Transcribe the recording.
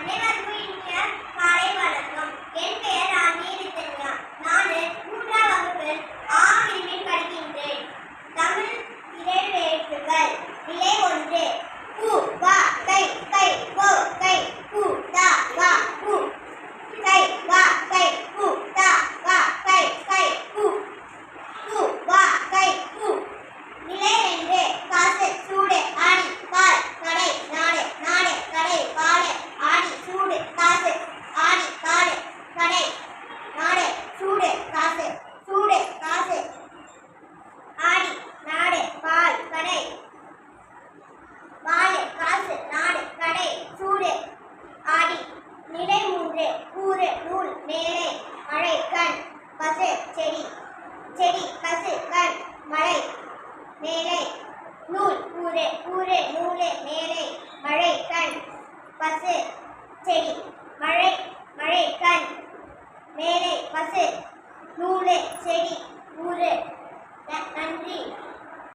அனைவருக்கும் இனிய காலை வணக்கம். என் பெயர் நீதித்தன்யா. நான் 3ஆம் வகுப்பில் பிரிவில் படிக்கின்றேன். தமிழ் இரண்டு எழுத்துக்கள். நிலை 1. கு வா கை கை கோ கை கு தா வா கு கை வா கை கு தா வா கை கை கு வா கை கு. நிலை 2. காசு சூடு ஆடி பால் கடை நாடு நாடு கடை பால் ஆடி சூடு காசு ஆடி பால் கடை நாடு சூடு காசு சூடு காசு ஆடி நாடு பால் கடை பால் காசு நாடு கடை சூடு ஆடி. நிலை 3. கூறு நூல் மேலே மழை கண் பசு செடி செடி பசு கண் மழை மேலே நூல் கூறு கூறு நூலு மேலே மழை கண் பசு செடி மழை மழை கண் மேலே பசு நூலு செடி